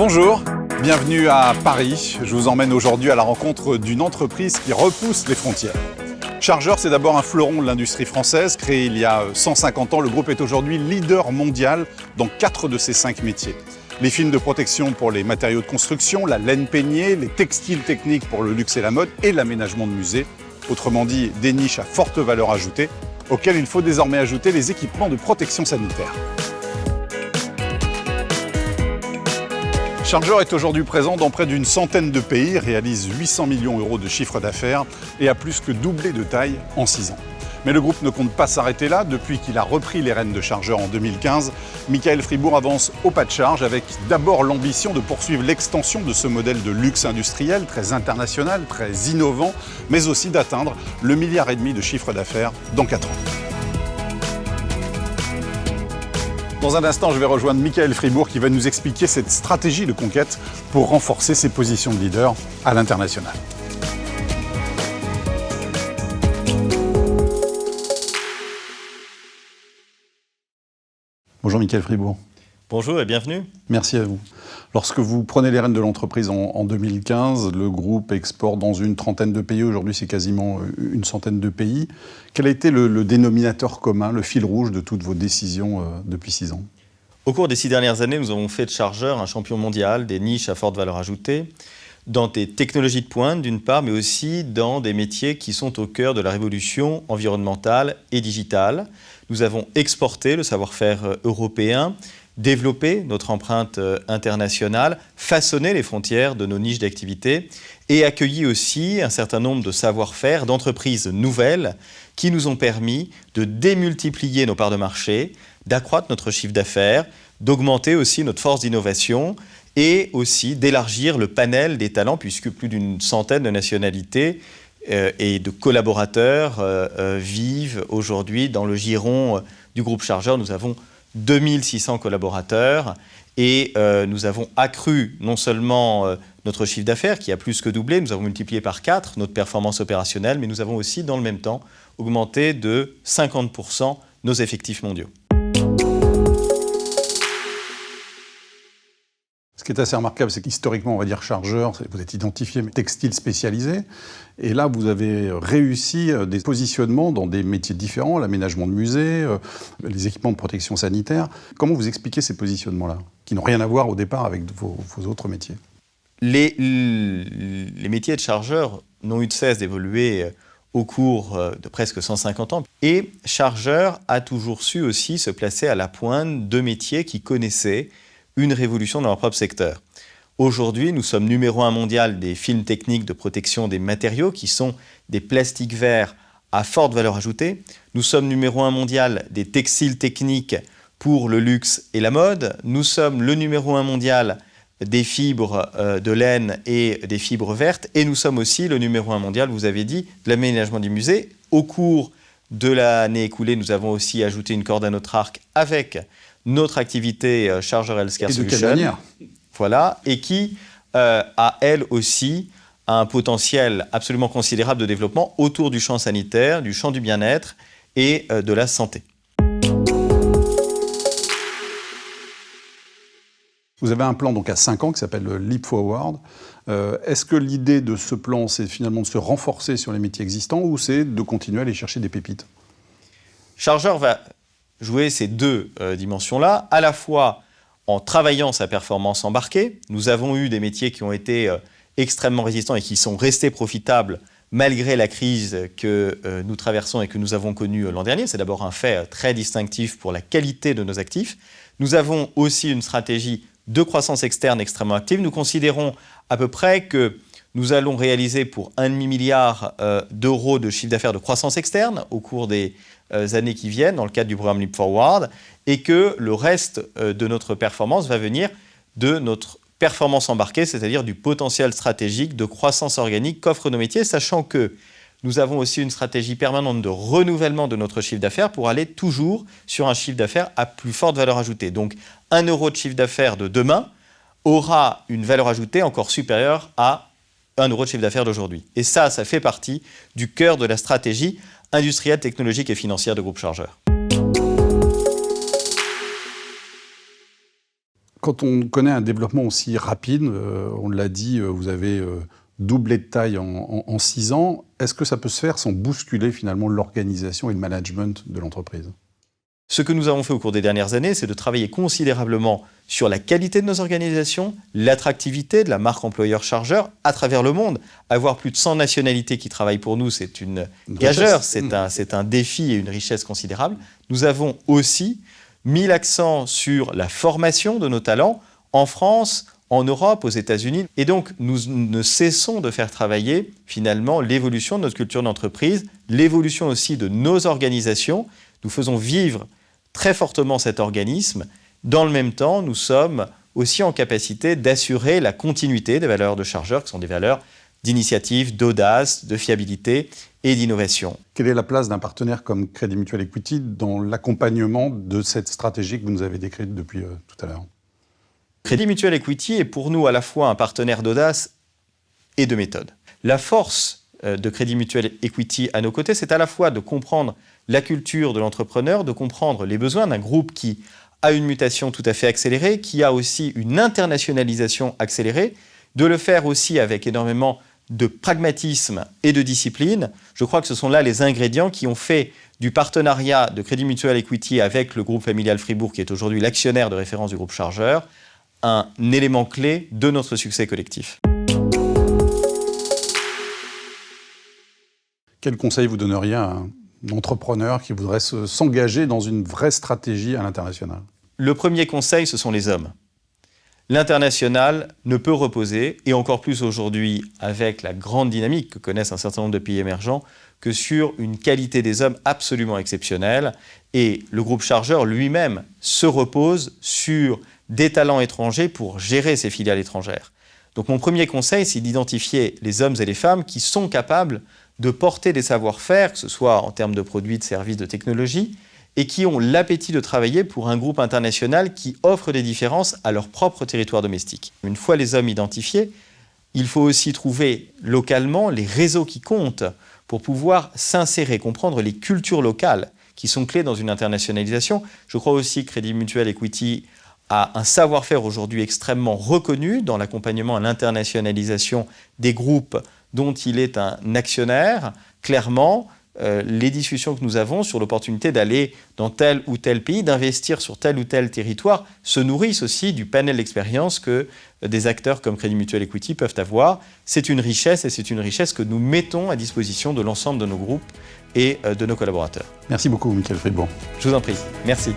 Bonjour, bienvenue à Paris. Je vous emmène aujourd'hui à la rencontre d'une entreprise qui repousse les frontières. Chargeur, c'est d'abord un fleuron de l'industrie française. Créé il y a 150 ans, le groupe est aujourd'hui leader mondial dans 4 de ses 5 métiers. Les films de protection pour les matériaux de construction, la laine peignée, les textiles techniques pour le luxe et la mode et l'aménagement de musées. Autrement dit, des niches à forte valeur ajoutée, auxquelles il faut désormais ajouter les équipements de protection sanitaire. Chargeur est aujourd'hui présent dans près d'une centaine de pays, réalise 800 millions d'euros de chiffre d'affaires et a plus que doublé de taille en 6 ans. Mais le groupe ne compte pas s'arrêter là. Depuis qu'il a repris les rênes de Chargeur en 2015, Michael Fribourg avance au pas de charge avec d'abord l'ambition de poursuivre l'extension de ce modèle de luxe industriel très international, très innovant, mais aussi d'atteindre le 1,5 milliard de chiffre d'affaires dans 4 ans. Dans un instant, je vais rejoindre Michael Fribourg qui va nous expliquer cette stratégie de conquête pour renforcer ses positions de leader à l'international. Bonjour Michael Fribourg. Bonjour et bienvenue. Merci à vous. Lorsque vous prenez les rênes de l'entreprise en 2015, le groupe exporte dans une trentaine de pays. Aujourd'hui, c'est quasiment une centaine de pays. Quel a été le dénominateur commun, le fil rouge de toutes vos décisions depuis 6 ans ? Au cours des 6 dernières années, nous avons fait de Chargeur un champion mondial des niches à forte valeur ajoutée, dans des technologies de pointe d'une part, mais aussi dans des métiers qui sont au cœur de la révolution environnementale et digitale. Nous avons exporté le savoir-faire européen, développer notre empreinte internationale, façonner les frontières de nos niches d'activité et accueilli aussi un certain nombre de savoir-faire d'entreprises nouvelles qui nous ont permis de démultiplier nos parts de marché, d'accroître notre chiffre d'affaires, d'augmenter aussi notre force d'innovation et aussi d'élargir le panel des talents puisque plus d'une centaine de nationalités et de collaborateurs vivent aujourd'hui dans le giron du groupe Chargeur. Nous avons 2600 collaborateurs et nous avons accru non seulement notre chiffre d'affaires qui a plus que doublé, nous avons multiplié par 4 notre performance opérationnelle, mais nous avons aussi dans le même temps augmenté de 50% nos effectifs mondiaux. Ce qui est assez remarquable, c'est qu'historiquement, on va dire Chargeur, vous êtes identifié textile spécialisé. Et là, vous avez réussi des positionnements dans des métiers différents, l'aménagement de musées, les équipements de protection sanitaire. Comment vous expliquez ces positionnements-là, qui n'ont rien à voir au départ avec vos autres métiers ? Les métiers de Chargeur n'ont eu de cesse d'évoluer au cours de presque 150 ans. Et Chargeur a toujours su aussi se placer à la pointe de métiers qui connaissaient une révolution dans leur propre secteur. Aujourd'hui, nous sommes numéro 1 mondial des films techniques de protection des matériaux qui sont des plastiques verts à forte valeur ajoutée. Nous sommes numéro 1 mondial des textiles techniques pour le luxe et la mode. Nous sommes le numéro 1 mondial des fibres de laine et des fibres vertes. Et nous sommes aussi le numéro 1 mondial, vous avez dit, de l'aménagement du musée. Au cours de l'année écoulée, nous avons aussi ajouté une corde à notre arc avec notre activité Chargeur Healthcare Solutions. Et de quelle manière ? Voilà, et qui a elle aussi un potentiel absolument considérable de développement autour du champ sanitaire, du champ du bien-être et de la santé. Vous avez un plan donc à 5 ans qui s'appelle le Leap Forward. Est-ce que l'idée de ce plan, c'est finalement de se renforcer sur les métiers existants ou c'est de continuer à aller chercher des pépites ? Chargeur va jouer ces deux dimensions-là, à la fois en travaillant sa performance embarquée. Nous avons eu des métiers qui ont été extrêmement résistants et qui sont restés profitables malgré la crise que nous traversons et que nous avons connue l'an dernier. C'est d'abord un fait très distinctif pour la qualité de nos actifs. Nous avons aussi une stratégie de croissance externe extrêmement active. Nous considérons à peu près que nous allons réaliser pour 1,5 milliard d'euros de chiffre d'affaires de croissance externe au cours des années qui viennent dans le cadre du programme Leap Forward et que le reste de notre performance va venir de notre performance embarquée, c'est-à-dire du potentiel stratégique de croissance organique qu'offrent nos métiers, sachant que nous avons aussi une stratégie permanente de renouvellement de notre chiffre d'affaires pour aller toujours sur un chiffre d'affaires à plus forte valeur ajoutée. Donc 1 euro de chiffre d'affaires de demain aura une valeur ajoutée encore supérieure à 1 euro de chiffre d'affaires d'aujourd'hui. Et ça fait partie du cœur de la stratégie industrielle, technologique et financière de Groupe Chargeur. Quand on connaît un développement aussi rapide, on l'a dit, vous avez doublé de taille en 6 ans, est-ce que ça peut se faire sans bousculer finalement l'organisation et le management de l'entreprise ? Ce que nous avons fait au cours des dernières années, c'est de travailler considérablement sur la qualité de nos organisations, l'attractivité de la marque employeur chargeur à travers le monde. Avoir plus de 100 nationalités qui travaillent pour nous, c'est une gageure, c'est un défi et une richesse considérable. Nous avons aussi mis l'accent sur la formation de nos talents en France, en Europe, aux États-Unis. Et donc, nous ne cessons de faire travailler finalement l'évolution de notre culture d'entreprise, l'évolution aussi de nos organisations. Nous faisons vivre très fortement cet organisme. Dans le même temps, nous sommes aussi en capacité d'assurer la continuité des valeurs de chargeur, qui sont des valeurs d'initiative, d'audace, de fiabilité et d'innovation. Quelle est la place d'un partenaire comme Crédit Mutuel Equity dans l'accompagnement de cette stratégie que vous nous avez décrite depuis tout à l'heure ? Crédit Mutuel Equity est pour nous à la fois un partenaire d'audace et de méthode. La force de Crédit Mutuel Equity à nos côtés, c'est à la fois de comprendre la culture de l'entrepreneur, de comprendre les besoins d'un groupe qui a une mutation tout à fait accélérée, qui a aussi une internationalisation accélérée, de le faire aussi avec énormément de pragmatisme et de discipline. Je crois que ce sont là les ingrédients qui ont fait du partenariat de Crédit Mutuel Equity avec le groupe familial Fribourg, qui est aujourd'hui l'actionnaire de référence du groupe Chargeur, un élément clé de notre succès collectif. Quel conseil vous donneriez à un entrepreneur qui voudrait s'engager dans une vraie stratégie à l'international ? Le premier conseil, ce sont les hommes. L'international ne peut reposer, et encore plus aujourd'hui avec la grande dynamique que connaissent un certain nombre de pays émergents, que sur une qualité des hommes absolument exceptionnelle. Et le groupe Chargeur lui-même se repose sur des talents étrangers pour gérer ses filiales étrangères. Donc mon premier conseil, c'est d'identifier les hommes et les femmes qui sont capables de porter des savoir-faire, que ce soit en termes de produits, de services, de technologies, et qui ont l'appétit de travailler pour un groupe international qui offre des différences à leur propre territoire domestique. Une fois les hommes identifiés, il faut aussi trouver localement les réseaux qui comptent pour pouvoir s'insérer, comprendre les cultures locales qui sont clés dans une internationalisation. Je crois aussi que Crédit Mutuel Equity a un savoir-faire aujourd'hui extrêmement reconnu dans l'accompagnement à l'internationalisation des groupes dont il est un actionnaire. Clairement, les discussions que nous avons sur l'opportunité d'aller dans tel ou tel pays, d'investir sur tel ou tel territoire, se nourrissent aussi du panel d'expérience que des acteurs comme Crédit Mutuel Equity peuvent avoir. C'est une richesse et c'est une richesse que nous mettons à disposition de l'ensemble de nos groupes et de nos collaborateurs. Merci beaucoup, Michael Fribourg. Je vous en prie. Merci.